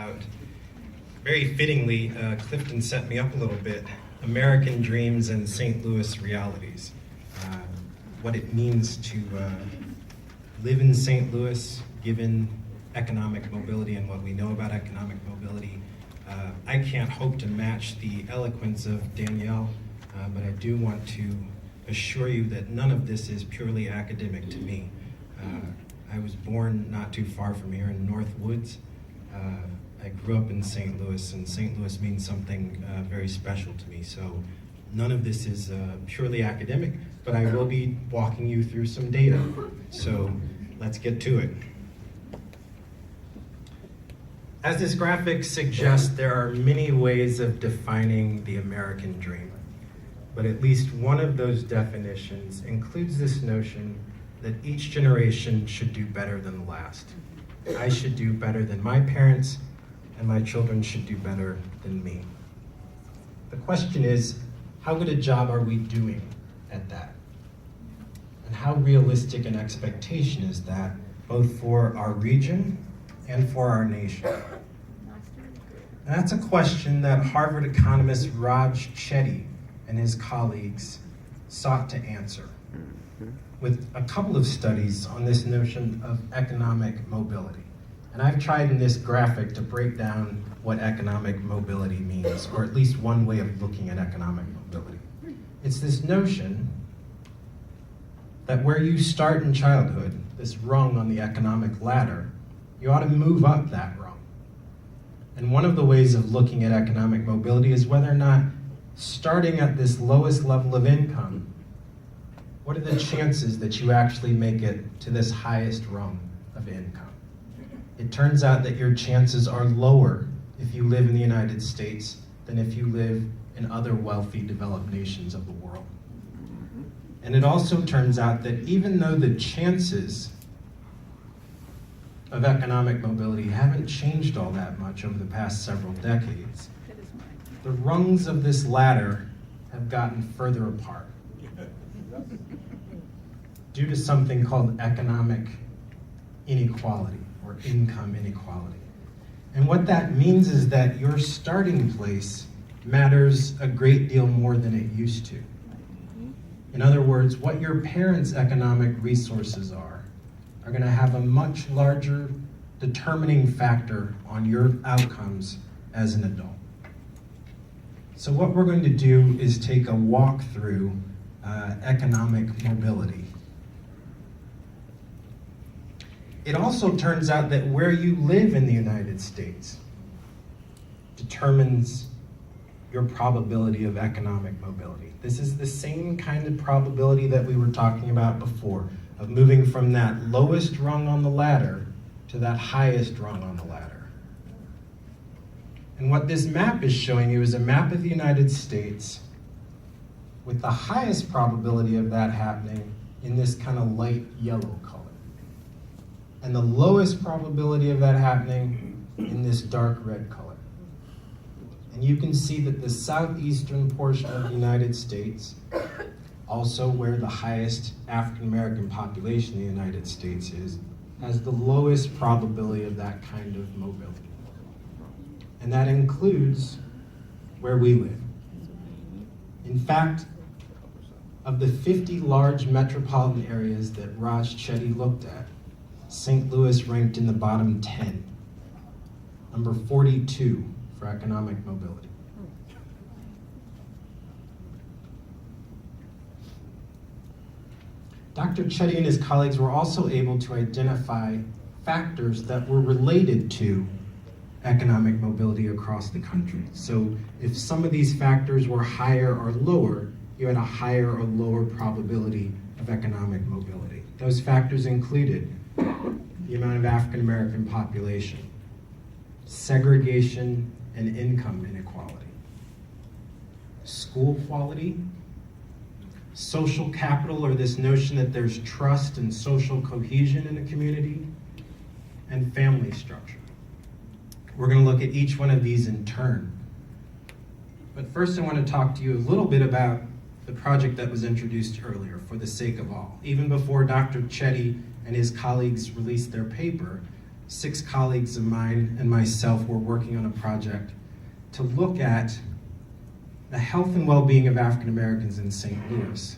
out. Very fittingly, Clifton set me up a little bit. American Dreams and St. Louis Realities. What it means to live in St. Louis, given economic mobility and what we know about economic mobility. I can't hope to match the eloquence of Danielle, but I do want to assure you that none of this is purely academic to me. I was born not too far from here in North Woods. I grew up in St. Louis, and St. Louis means something very special to me. So none of this is purely academic, but I will be walking you through some data. So let's get to it. As this graphic suggests, there are many ways of defining the American dream, but at least one of those definitions includes this notion that each generation should do better than the last. I should do better than my parents, and my children should do better than me. The question is, how good a job are we doing at that? And how realistic an expectation is that, both for our region and for our nation? And that's a question that Harvard economist Raj Chetty and his colleagues sought to answer with a couple of studies on this notion of economic mobility. And I've tried in this graphic to break down what economic mobility means, or at least one way of looking at economic mobility. It's this notion that where you start in childhood, this rung on the economic ladder, you ought to move up that rung. And one of the ways of looking at economic mobility is whether or not starting at this lowest level of income, what are the chances that you actually make it to this highest rung of income? It turns out that your chances are lower if you live in the United States than if you live in other wealthy developed nations of the world. And it also turns out that even though the chances of economic mobility haven't changed all that much over the past several decades, the rungs of this ladder have gotten further apart due to something called economic inequality or income inequality. And what that means is that your starting place matters a great deal more than it used to. In other words, what your parents' economic resources are going to have a much larger determining factor on your outcomes as an adult. So what we're going to do is take a walk through economic mobility. It also turns out that where you live in the United States determines your probability of economic mobility. This is the same kind of probability that we were talking about before, of moving from that lowest rung on the ladder to that highest rung on the ladder. And what this map is showing you is a map of the United States with the highest probability of that happening in this kind of light yellow color, and the lowest probability of that happening in this dark red color. And you can see that the southeastern portion of the United States, also where the highest African American population in the United States is, has the lowest probability of that kind of mobility. And that includes where we live. In fact, of the 50 large metropolitan areas that Raj Chetty looked at, St. Louis ranked in the bottom 10, number 42 for economic mobility. Dr. Chetty and his colleagues were also able to identify factors that were related to economic mobility across the country. So if some of these factors were higher or lower, you had a higher or lower probability of economic mobility. Those factors included the amount of African American population, segregation and income inequality, school quality, social capital, or this notion that there's trust and social cohesion in a community, and family structure. We're going to look at each one of these in turn. But first I want to talk to you a little bit about the project that was introduced earlier, For the Sake of All. Even before Dr. Chetty and his colleagues released their paper, 6 colleagues of mine and myself were working on a project to look at the health and well-being of African Americans in St. Louis,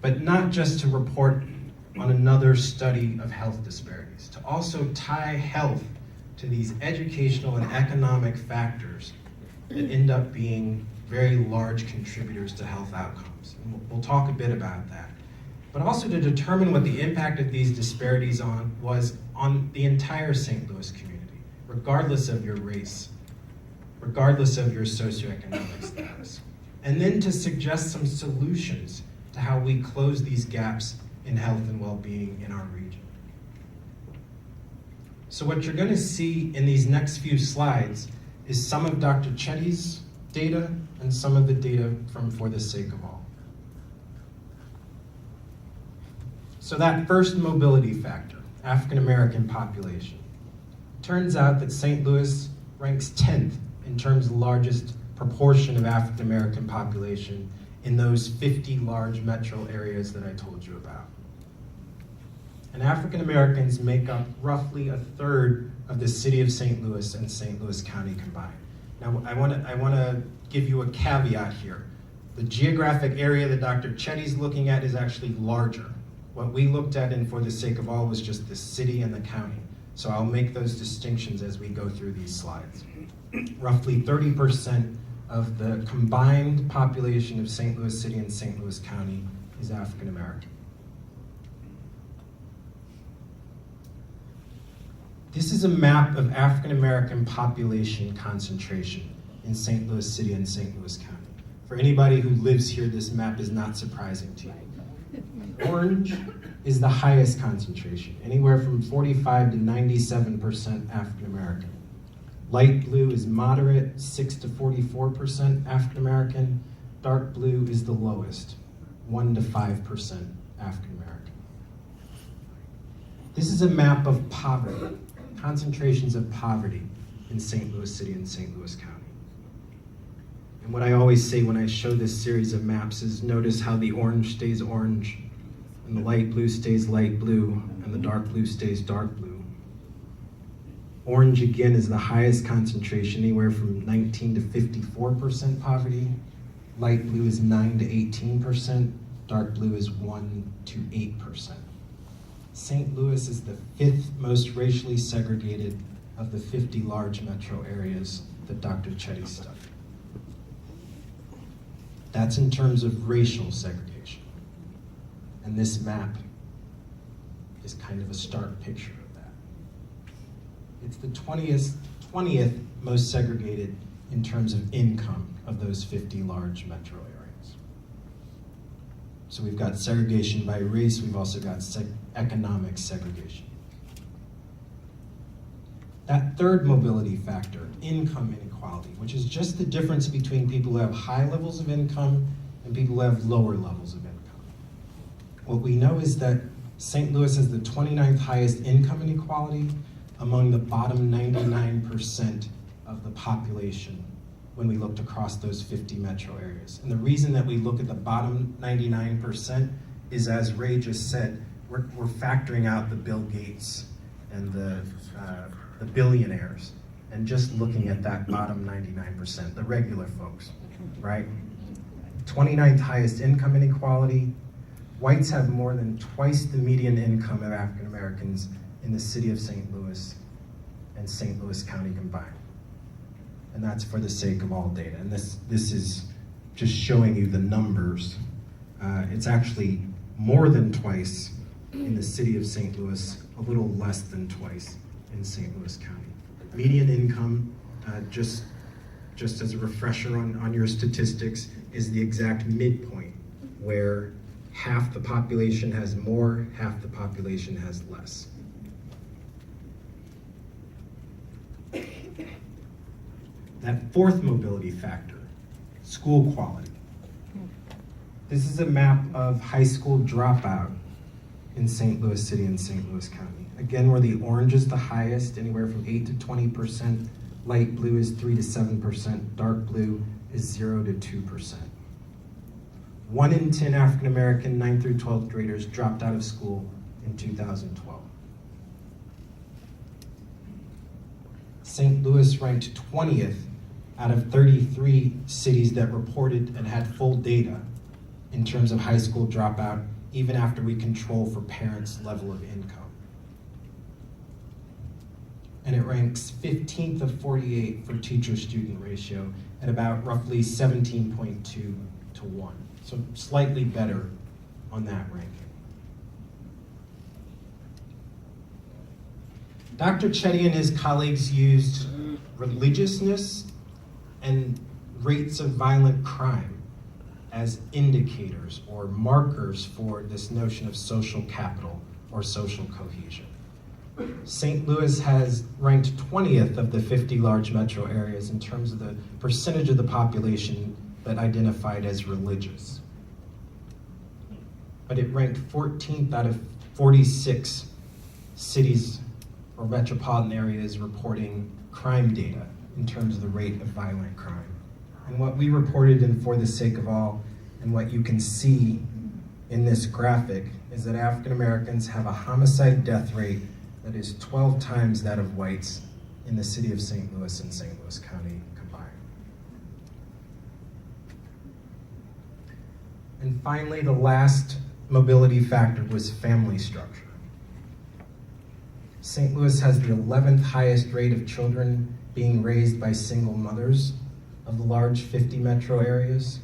but not just to report on another study of health disparities, to also tie health to these educational and economic factors that end up being very large contributors to health outcomes. And we'll talk a bit about that. But also to determine what the impact of these disparities was on the entire St. Louis community, regardless of your race, regardless of your socioeconomic status. And then to suggest some solutions to how we close these gaps in health and well-being in our region. So what you're going to see in these next few slides is some of Dr. Chetty's data and some of the data from For the Sake of All. So that first mobility factor, African American population. Turns out that St. Louis ranks 10th in terms of the largest proportion of African American population in those 50 large metro areas that I told you about. And African Americans make up roughly a third of the city of St. Louis and St. Louis County combined. Now, I want to give you a caveat here. The geographic area that Dr. Chetty's looking at is actually larger. What we looked at in For the Sake of All was just the city and the county. So I'll make those distinctions as we go through these slides. Roughly 30% of the combined population of St. Louis City and St. Louis County is African American. This is a map of African American population concentration in St. Louis City and St. Louis County. For anybody who lives here, this map is not surprising to you. Orange is the highest concentration, anywhere from 45 to 97% African American. Light blue is moderate, 6 to 44% African American. Dark blue is the lowest, 1 to 5% African American. This is a map of poverty, concentrations of poverty in St. Louis City and St. Louis County. And what I always say when I show this series of maps is notice how the orange stays orange, and the light blue stays light blue, and the dark blue stays dark blue. Orange, again, is the highest concentration, anywhere from 19 to 54% poverty. Light blue is 9 to 18%. Dark blue is 1 to 8%. St. Louis is the 5th most racially segregated of the 50 large metro areas that Dr. Chetty studied. That's in terms of racial segregation. And this map is kind of a stark picture of that. It's the 20th most segregated in terms of income of those 50 large metro areas. So we've got segregation by race, we've also got economic segregation. That third mobility factor, income inequality, which is just the difference between people who have high levels of income and people who have lower levels of income. What we know is that St. Louis has the 29th highest income inequality among the bottom 99% of the population when we looked across those 50 metro areas. And the reason that we look at the bottom 99% is, as Ray just said, we're factoring out the Bill Gates and the billionaires and just looking at that bottom 99%, the regular folks, right? 29th highest income inequality. Whites have more than twice the median income of African Americans in the city of St. Louis and St. Louis County combined. And that's For the Sake of All data. And this is just showing you the numbers. It's actually more than twice in the city of St. Louis, a little less than twice in St. Louis County. Median income, just as a refresher on your statistics, is the exact midpoint where half the population has more, half the population has less. That fourth mobility factor, school quality. This is a map of high school dropout in St. Louis City and St. Louis County. Again, where the orange is the highest, anywhere from 8 to 20%, light blue is 3 to 7%, dark blue is 0 to 2%. 1 in 10 African American 9th through 12th graders dropped out of school in 2012. St. Louis ranked 20th out of 33 cities that reported and had full data in terms of high school dropout, even after we control for parents' level of income. And it ranks 15th of 48 for teacher-student ratio at about roughly 17.2 to 1. So slightly better on that ranking. Dr. Chetty and his colleagues used religiousness and rates of violent crime as indicators or markers for this notion of social capital or social cohesion. St. Louis has ranked 20th of the 50 large metro areas in terms of the percentage of the population that identified as religious. But it ranked 14th out of 46 cities or metropolitan areas reporting crime data in terms of the rate of violent crime. And what we reported in For the Sake of All, and what you can see in this graphic, is that African Americans have a homicide death rate that is 12 times that of whites in the city of St. Louis and St. Louis County combined. And finally, the last mobility factor was family structure. St. Louis has the 11th highest rate of children being raised by single mothers of the large 50 metro areas,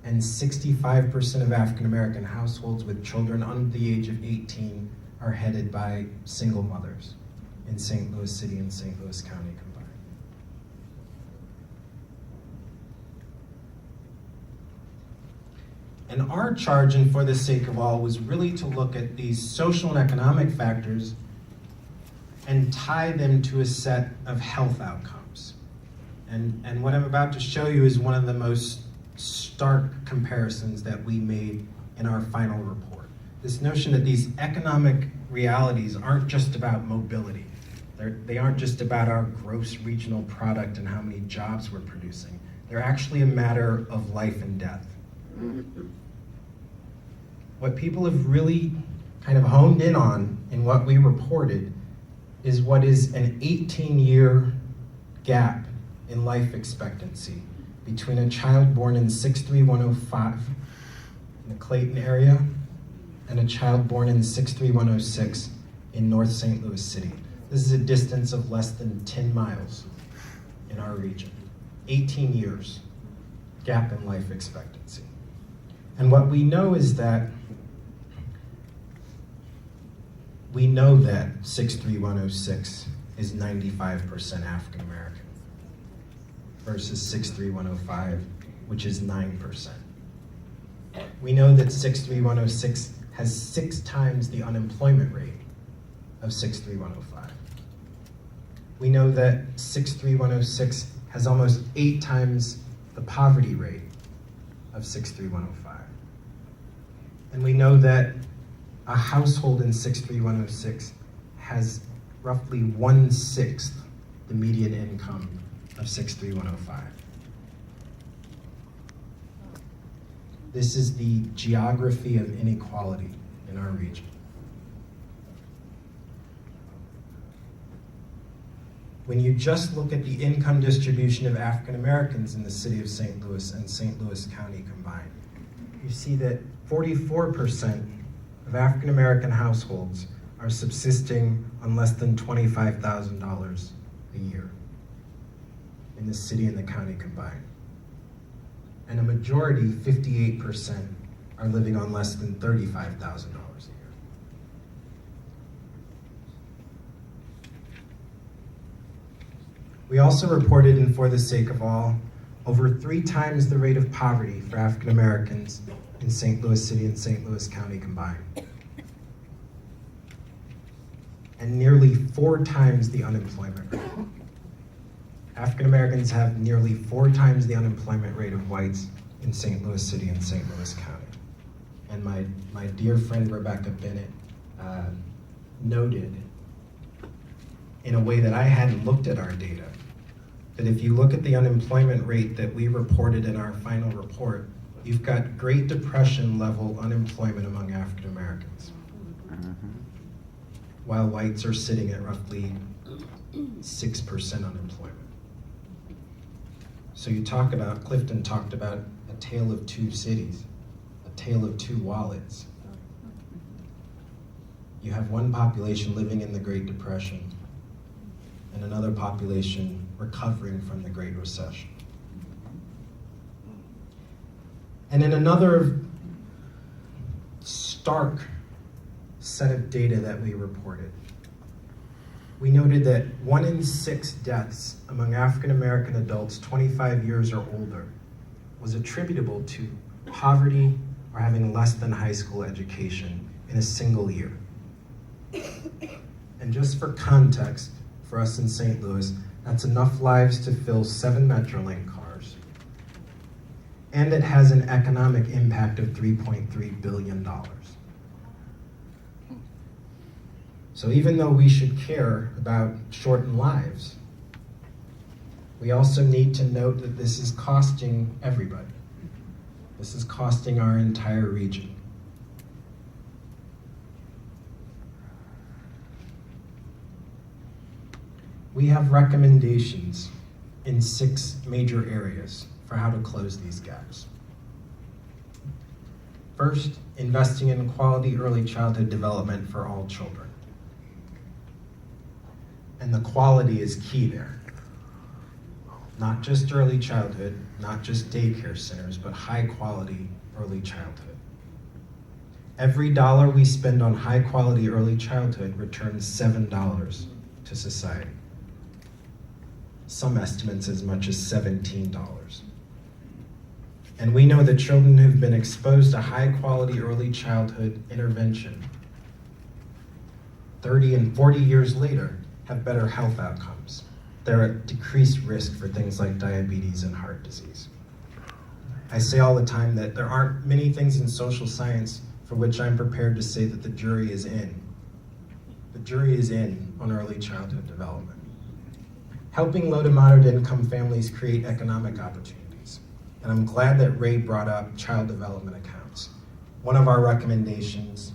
and 65% of African American households with children under the age of 18 are headed by single mothers in St. Louis City and St. Louis County combined. And our charge in For the Sake of All was really to look at these social and economic factors and tie them to a set of health outcomes. And what I'm about to show you is one of the most stark comparisons that we made in our final report. This notion that these economic realities aren't just about mobility. They aren't just about our gross regional product and how many jobs we're producing. They're actually a matter of life and death. What people have really kind of honed in on in what we reported is what is an 18-year gap in life expectancy between a child born in 63105 in the Clayton area and a child born in 63106 in North St. Louis City. This is a distance of less than 10 miles in our region. 18 years gap in life expectancy. And what we know is that 63106 is 95% African American versus 63105, which is 9%. We know that 63106 has 6 times the unemployment rate of 63105. We know that 63106 has almost 8 times the poverty rate of 63105. And we know that a household in 63106 has roughly 1/6 the median income of 63105. This is the geography of inequality in our region. When you just look at the income distribution of African Americans in the city of St. Louis and St. Louis County combined, you see that 44% of African American households are subsisting on less than $25,000 a year in the city and the county combined. And a majority, 58%, are living on less than $35,000 a year. We also reported in For the Sake of All over 3 times the rate of poverty for African Americans in St. Louis City and St. Louis County combined. And nearly 4 times the unemployment rate. African Americans have nearly 4 times the unemployment rate of whites in St. Louis City and St. Louis County. And my dear friend Rebecca Bennett noted in a way that I hadn't looked at our data, that if you look at the unemployment rate that we reported in our final report, you've got Great Depression level unemployment among African Americans, while whites are sitting at roughly 6% unemployment. So Clifton talked about a tale of two cities, a tale of two wallets. You have one population living in the Great Depression and another population recovering from the Great Recession. And in another stark set of data that we reported, we noted that 1 in 6 deaths among African American adults 25 years or older was attributable to poverty or having less than high school education in a single year. And just for context, for us in St. Louis, that's enough lives to fill 7 Metrolink cars. And it has an economic impact of $3.3 billion. So even though we should care about shortened lives, we also need to note that this is costing everybody. This is costing our entire region. We have recommendations in 6 major areas for how to close these gaps. First, investing in quality early childhood development for all children. And the quality is key there. Not just early childhood, not just daycare centers, but high quality early childhood. Every dollar we spend on high quality early childhood returns $7 to society. Some estimates as much as $17. And we know that children who've been exposed to high quality early childhood intervention 30 and 40 years later have better health outcomes. They're at decreased risk for things like diabetes and heart disease. I say all the time that there aren't many things in social science for which I'm prepared to say that the jury is in. The jury is in on early childhood development. Helping low to moderate income families create economic opportunities. And I'm glad that Ray brought up child development accounts. One of our recommendations